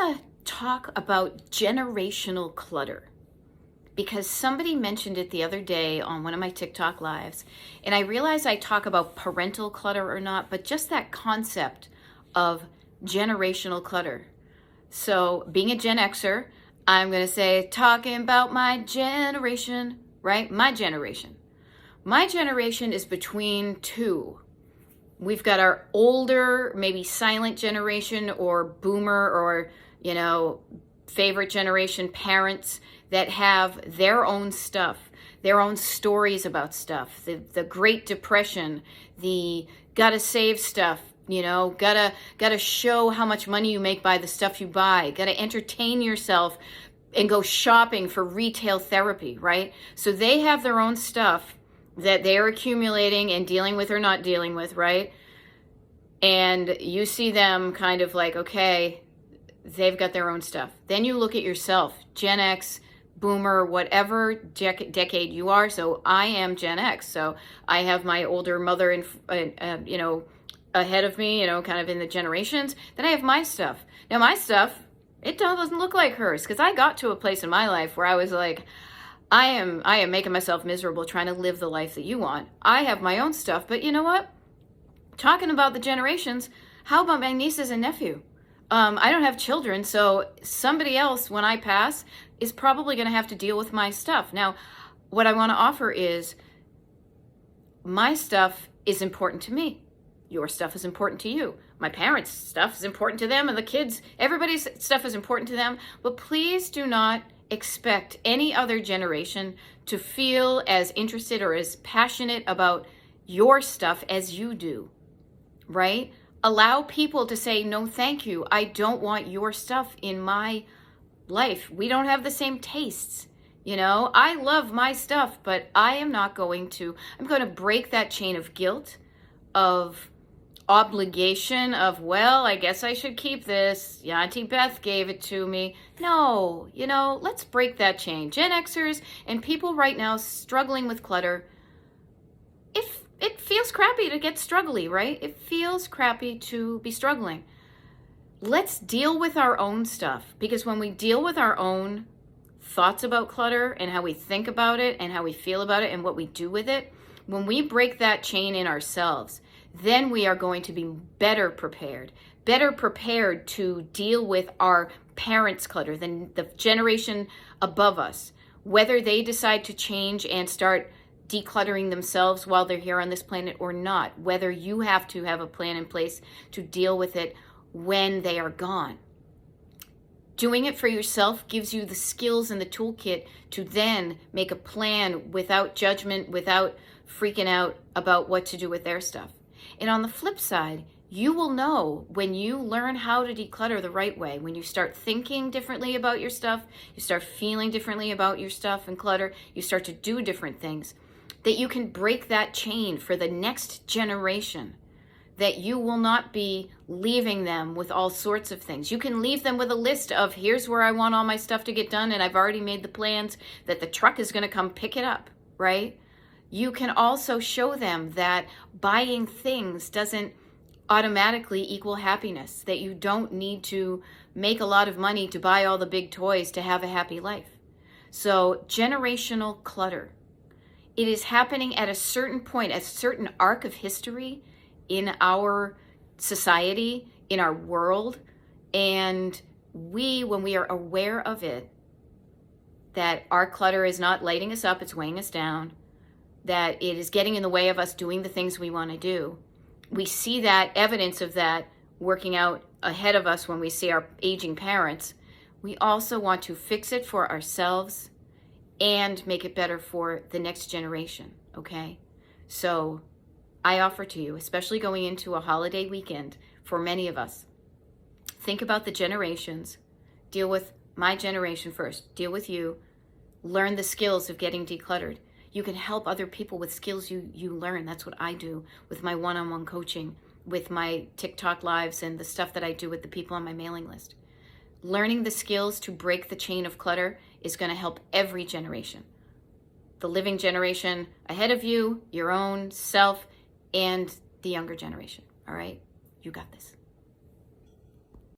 want to talk about generational clutter because somebody mentioned it the other day on one of my TikTok lives. And I realize I talk about parental clutter or not, but just that concept of generational clutter. So being a Gen Xer, I'm going to say talking about my generation, right? My generation. My generation is between two. We've got our older, maybe silent generation or boomer or, favorite generation parents that have their own stuff, their own stories about stuff, the Great Depression, the gotta save stuff, gotta show how much money you make by the stuff you buy, gotta entertain yourself and go shopping for retail therapy, right? So they have their own stuff that they're accumulating and dealing with or not dealing with, right? And you see them kind of like, okay, they've got their own stuff. Then you look at yourself, Gen X, Boomer, whatever decade you are. So I am Gen X. So I have my older mother, ahead of me, kind of in the generations. Then I have my stuff. Now my stuff, it doesn't look like hers because I got to a place in my life where I was like, I am making myself miserable trying to live the life that you want. I have my own stuff, but you know what? Talking about the generations, how about my nieces and nephew? I don't have children, so somebody else, when I pass, is probably going to have to deal with my stuff. Now, what I want to offer is my stuff is important to me. Your stuff is important to you. My parents' stuff is important to them, and the kids, everybody's stuff is important to them. But please do not expect any other generation to feel as interested or as passionate about your stuff as you do, right? Allow people to say, no, thank you. I don't want your stuff in my life. We don't have the same tastes. I love my stuff, but I'm going to break that chain of guilt, of obligation, of, well, I guess I should keep this. Yeah, Auntie Beth gave it to me. No, let's break that chain. Gen Xers and people right now struggling with clutter, it feels crappy to get struggly, right? It feels crappy to be struggling. Let's deal with our own stuff, because when we deal with our own thoughts about clutter and how we think about it and how we feel about it and what we do with it, when we break that chain in ourselves, then we are going to be better prepared to deal with our parents' clutter than the generation above us, whether they decide to change and start decluttering themselves while they're here on this planet or not, whether you have to have a plan in place to deal with it when they are gone. Doing it for yourself gives you the skills and the toolkit to then make a plan without judgment, without freaking out about what to do with their stuff. And on the flip side, you will know when you learn how to declutter the right way, when you start thinking differently about your stuff, you start feeling differently about your stuff and clutter, you start to do different things, that you can break that chain for the next generation, that you will not be leaving them with all sorts of things. You can leave them with a list of, here's where I want all my stuff to get done, and I've already made the plans that the truck is going to come pick it up, right? You can also show them that buying things doesn't automatically equal happiness, that you don't need to make a lot of money to buy all the big toys to have a happy life. So generational clutter, it is happening at a certain point, a certain arc of history in our society, in our world. And when we are aware of it, that our clutter is not lighting us up, it's weighing us down, that it is getting in the way of us doing the things we want to do. We see that evidence of that working out ahead of us when we see our aging parents. We also want to fix it for ourselves and make it better for the next generation, okay? So I offer to you, especially going into a holiday weekend for many of us, think about the generations, deal with my generation first, deal with you, learn the skills of getting decluttered. You can help other people with skills you learn. That's what I do with my one-on-one coaching, with my TikTok lives and the stuff that I do with the people on my mailing list. Learning the skills to break the chain of clutter is going to help every generation. The living generation ahead of you, your own self, and the younger generation. All right? You got this.